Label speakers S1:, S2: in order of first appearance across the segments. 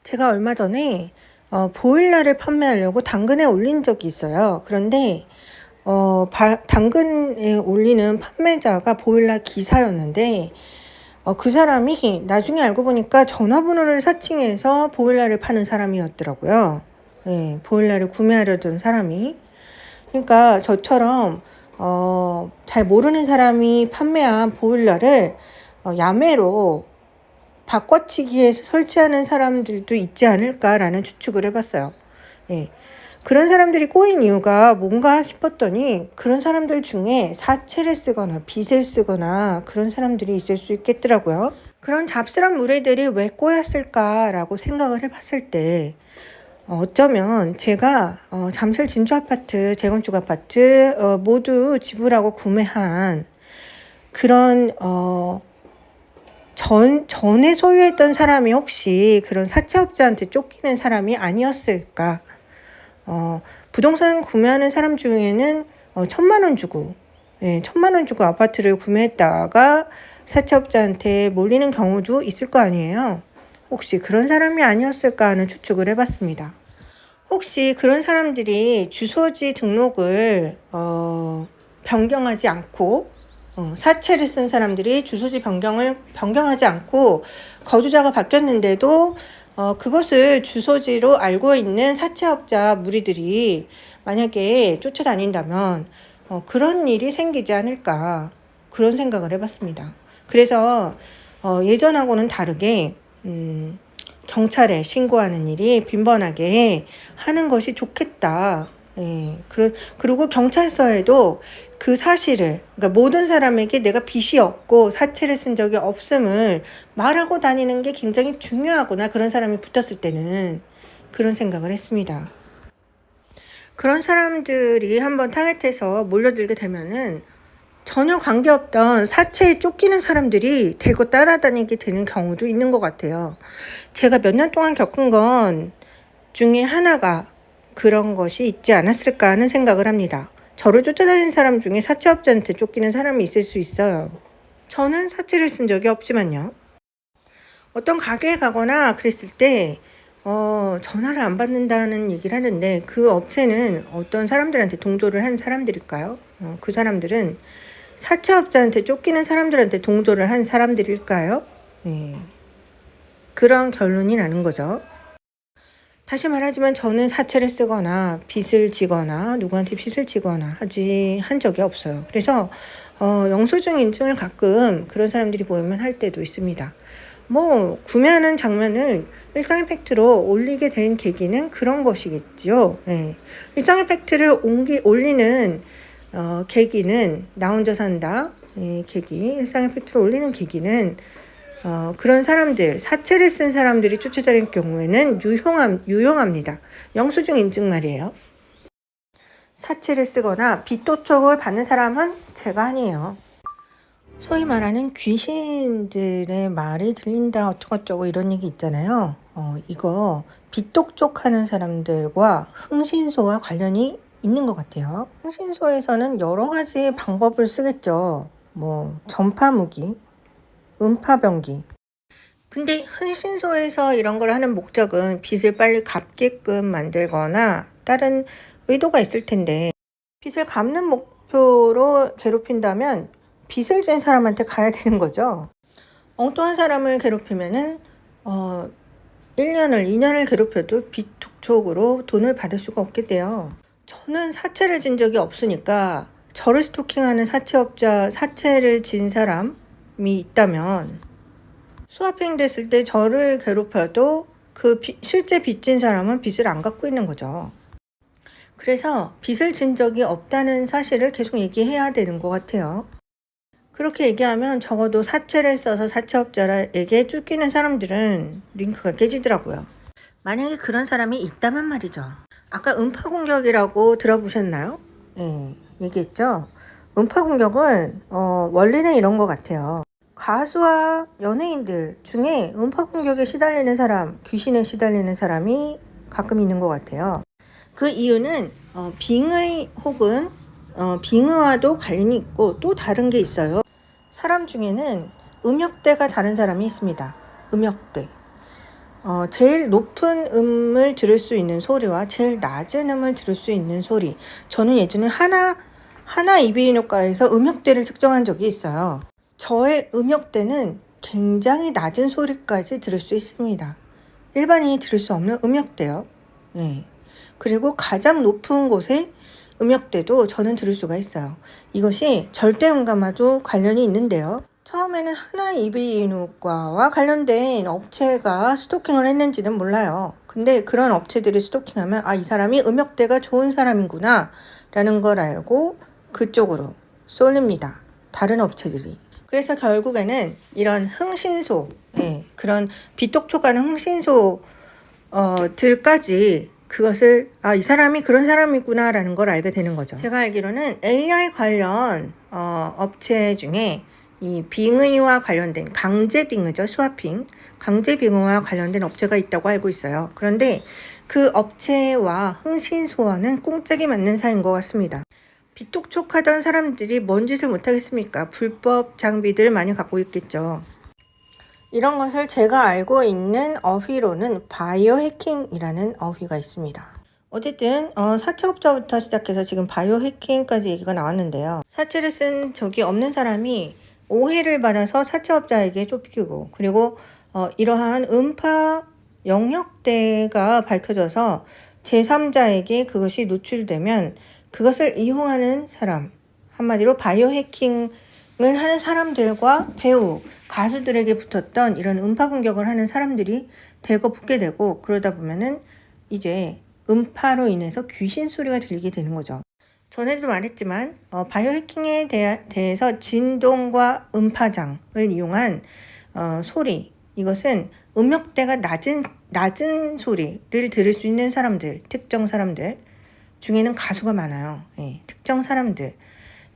S1: 제가 얼마 전에 보일러를 판매하려고 당근에 올린 적이 있어요. 그런데 당근에 올리는 판매자가 보일러 기사였는데 그 사람이 나중에 알고 보니까 전화번호를 사칭해서 보일러를 파는 사람이었더라고요. 네, 보일러를 구매하려던 사람이. 그러니까 저처럼 잘 모르는 사람이 판매한 보일러를 야매로 바꿔치기에 설치하는 사람들도 있지 않을까라는 추측을 해봤어요. 예. 그런 사람들이 꼬인 이유가 뭔가 싶었더니 그런 사람들 중에 사채를 쓰거나 빚을 쓰거나 그런 사람들이 있을 수 있겠더라고요. 그런 잡스러운 무리들이 왜 꼬였을까라고 생각을 해봤을 때 어쩌면 제가 잠실 진주 아파트, 재건축 아파트 모두 지불하고 구매한 그런 전에 소유했던 사람이 혹시 그런 사채업자한테 쫓기는 사람이 아니었을까? 부동산 구매하는 사람 중에는 1,000만 원 주고, 1,000만 원 주고 아파트를 구매했다가 사채업자한테 몰리는 경우도 있을 거 아니에요. 혹시 그런 사람이 아니었을까 하는 추측을 해봤습니다. 혹시 그런 사람들이 주소지 등록을 변경하지 않고 사채를 쓴 사람들이 주소지 변경하지 않고 거주자가 바뀌었는데도 그것을 주소지로 알고 있는 사채업자 무리들이 만약에 쫓아다닌다면 그런 일이 생기지 않을까 그런 생각을 해봤습니다. 그래서 예전하고는 다르게 경찰에 신고하는 일이 빈번하게 하는 것이 좋겠다. 예, 그리고 경찰서에도 그 사실을, 그러니까 모든 사람에게 내가 빚이 없고 사채를 쓴 적이 없음을 말하고 다니는 게 굉장히 중요하구나. 그런 사람이 붙었을 때는 그런 생각을 했습니다. 그런 사람들이 한번 타겟해서 몰려들게 되면은 전혀 관계없던 사채에 쫓기는 사람들이 대거 따라다니게 되는 경우도 있는 것 같아요. 제가 몇 년 동안 겪은 건 중에 하나가 그런 것이 있지 않았을까 하는 생각을 합니다. 저를 쫓아다니는 사람 중에 사채업자한테 쫓기는 사람이 있을 수 있어요. 저는 사채를 쓴 적이 없지만요. 어떤 가게에 가거나 그랬을 때 전화를 안 받는다는 얘기를 하는데 그 업체는 어떤 사람들한테 동조를 한 사람들일까요? 그 사람들은 사채업자한테 쫓기는 사람들한테 동조를 한 사람들일까요? 네. 그런 결론이 나는 거죠. 다시 말하지만 저는 사채를 쓰거나 빚을 지거나 누구한테 빚을 지거나 한 적이 없어요. 그래서 영수증 인증을 가끔 그런 사람들이 보이면 할 때도 있습니다. 구매하는 장면을 일상의 팩트로 올리게 된 계기는 그런 것이겠지요. 네. 일상의 팩트를 올리는 계기는 나 혼자 산다. 계기, 일상의 팩트를 올리는 계기는 그런 사람들, 사채를 쓴 사람들이 쫓아다닐 경우에는 유용합니다. 영수증 인증 말이에요. 사채를 쓰거나 빚도촉을 받는 사람은 제가 아니에요. 소위 말하는 귀신들의 말이 들린다 어쩌고저쩌고 이런 얘기 있잖아요. 이거 빚도촉 하는 사람들과 흥신소와 관련이 있는 것 같아요. 흥신소에서는 여러 가지 방법을 쓰겠죠. 전파무기, 음파병기. 근데 흥신소에서 이런 걸 하는 목적은 빚을 빨리 갚게끔 만들거나 다른 의도가 있을 텐데 빚을 갚는 목표로 괴롭힌다면 빚을 진 사람한테 가야 되는 거죠. 엉뚱한 사람을 괴롭히면은 1년을 2년을 괴롭혀도 빚 독촉으로 돈을 받을 수가 없게 돼요. 저는 사채를 진 적이 없으니까 저를 스토킹하는 사채를 진 사람이 있다면 수합행 됐을 때 저를 괴롭혀도 실제 빚진 사람은 빚을 안 갖고 있는 거죠. 그래서 빚을 진 적이 없다는 사실을 계속 얘기해야 되는 것 같아요. 그렇게 얘기하면 적어도 사채를 써서 사채업자에게 쫓기는 사람들은 링크가 깨지더라고요. 만약에 그런 사람이 있다면 말이죠. 아까 음파공격이라고 들어보셨나요? 네, 얘기했죠. 음파공격은 원리는 이런 것 같아요. 가수와 연예인들 중에 음파공격에 시달리는 사람, 귀신에 시달리는 사람이 가끔 있는 것 같아요. 그 이유는 빙의 혹은 빙의와도 관련이 있고 또 다른 게 있어요. 사람 중에는 음역대가 다른 사람이 있습니다. 음역대. 제일 높은 음을 들을 수 있는 소리와 제일 낮은 음을 들을 수 있는 소리. 저는 예전에 하나 이비인후과에서 음역대를 측정한 적이 있어요. 저의 음역대는 굉장히 낮은 소리까지 들을 수 있습니다. 일반인이 들을 수 없는 음역대요. 네. 그리고 가장 높은 곳의 음역대도 저는 들을 수가 있어요. 이것이 절대음감과도 관련이 있는데요. 처음에는 하나 이비인후과와 관련된 업체가 스토킹을 했는지는 몰라요. 근데 그런 업체들이 스토킹하면 이 사람이 음역대가 좋은 사람이구나 라는 걸 알고 그쪽으로 쏠립니다. 다른 업체들이. 그래서 결국에는 이런 흥신소, 그런 비똑촉하는 흥신소 들까지 그것을 이 사람이 그런 사람이구나 라는 걸 알게 되는 거죠. 제가 알기로는 AI 관련 업체 중에 이 빙의와 관련된 강제빙의죠. 스와핑. 강제빙의와 관련된 업체가 있다고 알고 있어요. 그런데 그 업체와 흥신소와는 꿍짝이 맞는 사이인 것 같습니다. 비똑촉하던 사람들이 뭔 짓을 못하겠습니까? 불법 장비들을 많이 갖고 있겠죠. 이런 것을 제가 알고 있는 어휘로는 바이오 해킹이라는 어휘가 있습니다. 어쨌든 사채업자부터 시작해서 지금 바이오 해킹까지 얘기가 나왔는데요. 사채를 쓴 적이 없는 사람이 오해를 받아서 사채업자에게 쫓기고, 그리고 이러한 음파 영역대가 밝혀져서 제3자에게 그것이 노출되면 그것을 이용하는 사람, 한마디로 바이오 해킹을 하는 사람들과 배우, 가수들에게 붙었던 이런 음파 공격을 하는 사람들이 대거 붙게 되고, 그러다 보면은 이제 음파로 인해서 귀신 소리가 들리게 되는 거죠. 전에도 말했지만 바이오 해킹에 대해서 진동과 음파장을 이용한 소리, 이것은 음역대가 낮은 소리를 들을 수 있는 사람들, 특정 사람들 중에는 가수가 많아요. 특정 사람들,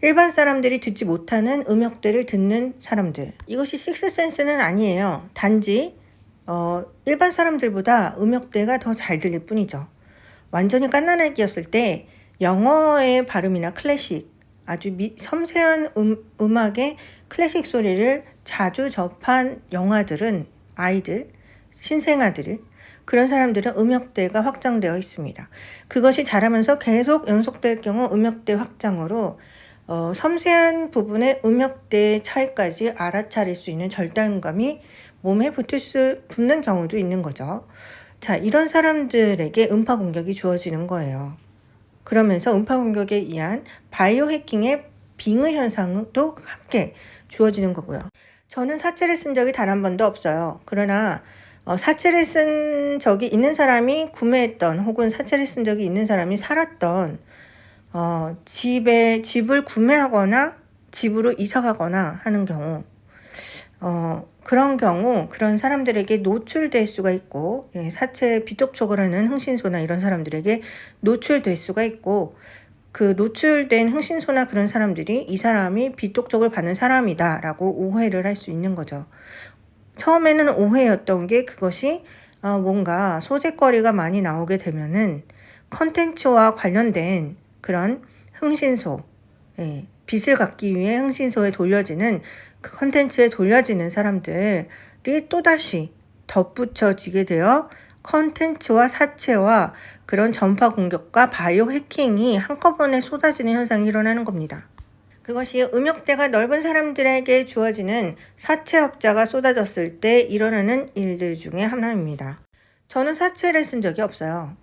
S1: 일반 사람들이 듣지 못하는 음역대를 듣는 사람들. 이것이 식스센스는 아니에요. 단지 일반 사람들보다 음역대가 더 잘 들릴 뿐이죠. 완전히 갓난아기였을 때 영어의 발음이나 클래식, 아주 섬세한 음악의 클래식 소리를 자주 접한 영아들은, 아이들, 신생아들, 그런 사람들은 음역대가 확장되어 있습니다. 그것이 자라면서 계속 연속될 경우 음역대 확장으로 섬세한 부분의 음역대의 차이까지 알아차릴 수 있는 절단감이 몸에 붙는 경우도 있는 거죠. 자, 이런 사람들에게 음파 공격이 주어지는 거예요. 그러면서 음파 공격에 의한 바이오 해킹의 빙의 현상도 함께 주어지는 거고요. 저는 사채를 쓴 적이 단 한 번도 없어요. 그러나 사채를 쓴 적이 있는 사람이 구매했던, 혹은 사채를 쓴 적이 있는 사람이 살았던 집을 구매하거나 집으로 이사 가거나 하는 경우, 그런 경우 그런 사람들에게 노출될 수가 있고, 사채 비똑촉을 하는 흥신소나 이런 사람들에게 노출될 수가 있고, 그 노출된 흥신소나 그런 사람들이 이 사람이 비똑촉을 받는 사람이다 라고 오해를 할 수 있는 거죠. 처음에는 오해였던 게, 그것이 뭔가 소재거리가 많이 나오게 되면은 컨텐츠와 관련된 그런 흥신소, 빚을 갚기 위해 흥신소에 돌려지는, 그 컨텐츠에 돌려지는 사람들이 또다시 덧붙여지게 되어 컨텐츠와 사채와 그런 전파 공격과 바이오 해킹이 한꺼번에 쏟아지는 현상이 일어나는 겁니다. 그것이 음역대가 넓은 사람들에게 주어지는 사채업자가 쏟아졌을 때 일어나는 일들 중에 하나입니다. 저는 사채를 쓴 적이 없어요.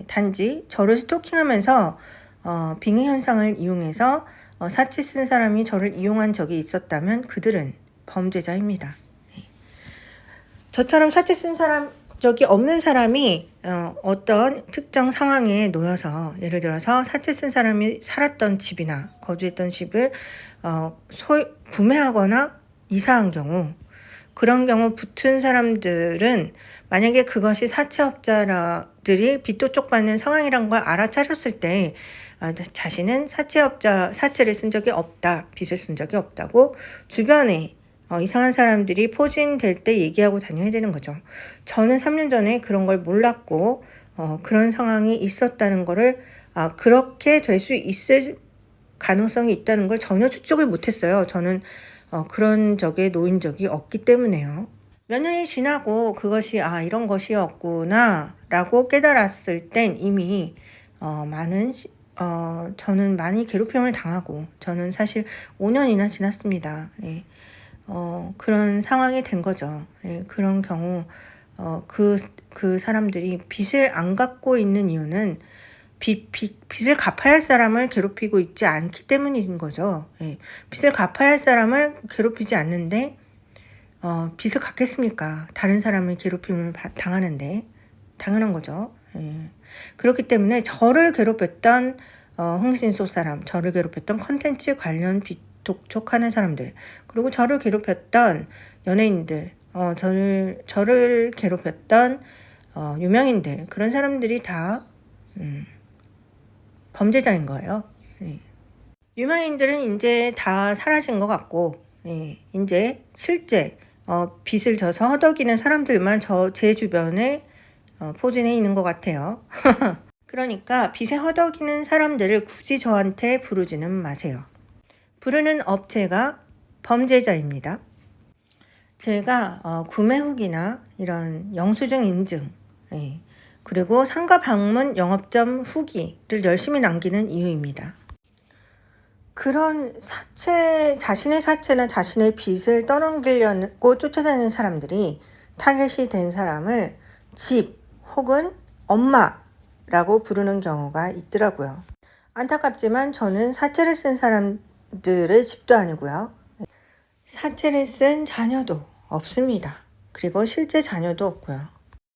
S1: 단지 저를 스토킹하면서 빙의 현상을 이용해서 사채 쓴 사람이 저를 이용한 적이 있었다면 그들은 범죄자입니다. 저처럼 사채 쓴 적이 없는 사람이 어떤 특정 상황에 놓여서, 예를 들어서 사채 쓴 사람이 살았던 집이나 거주했던 집을 구매하거나 이사한 경우, 그런 경우 붙은 사람들은 만약에 그것이 사채업자들이 빚도쪽 받는 상황이란 걸 알아차렸을 때 자신은 사채를 쓴 적이 없다, 빚을 쓴 적이 없다고 주변에 이상한 사람들이 포진될 때 얘기하고 다녀야 되는 거죠. 저는 3년 전에 그런 걸 몰랐고 그런 상황이 있었다는 거를 그렇게 될 수 있을 가능성이 있다는 걸 전혀 추측을 못했어요. 저는 그런 적에 놓인 적이 없기 때문에요. 몇 년이 지나고 그것이 이런 것이었구나 라고 깨달았을 땐 이미 저는 많이 괴롭힘을 당하고, 저는 사실 5년이나 지났습니다. 예. 그런 상황이 된 거죠. 예. 그런 경우 그 사람들이 빚을 안 갚고 있는 이유는 빚을 갚아야 할 사람을 괴롭히고 있지 않기 때문인 거죠. 예. 빚을 갚아야 할 사람을 괴롭히지 않는데 빚을 갚겠습니까? 다른 사람을 괴롭힘을 당하는데. 당연한 거죠. 예. 그렇기 때문에 저를 괴롭혔던 흥신소 사람, 저를 괴롭혔던 컨텐츠 관련 빚 독촉하는 사람들, 그리고 저를 괴롭혔던 연예인들, 저를 괴롭혔던 유명인들, 그런 사람들이 다 범죄자인 거예요. 예. 유명인들은 이제 다 사라진 것 같고, 예. 이제 실제 빚을 져서 허덕이는 사람들만 제 주변에 포진해 있는 것 같아요. 그러니까 빚에 허덕이는 사람들을 굳이 저한테 부르지는 마세요. 부르는 업체가 범죄자입니다. 제가 구매 후기나 이런 영수증 인증, 예. 그리고 상가 방문 영업점 후기를 열심히 남기는 이유입니다. 그런 자신의 사채나 자신의 빚을 떠넘기려고 쫓아다니는 사람들이 타겟이 된 사람을 집 혹은 엄마라고 부르는 경우가 있더라고요. 안타깝지만 저는 사채를 쓴 사람들의 집도 아니고요. 사채를 쓴 자녀도 없습니다. 그리고 실제 자녀도 없고요.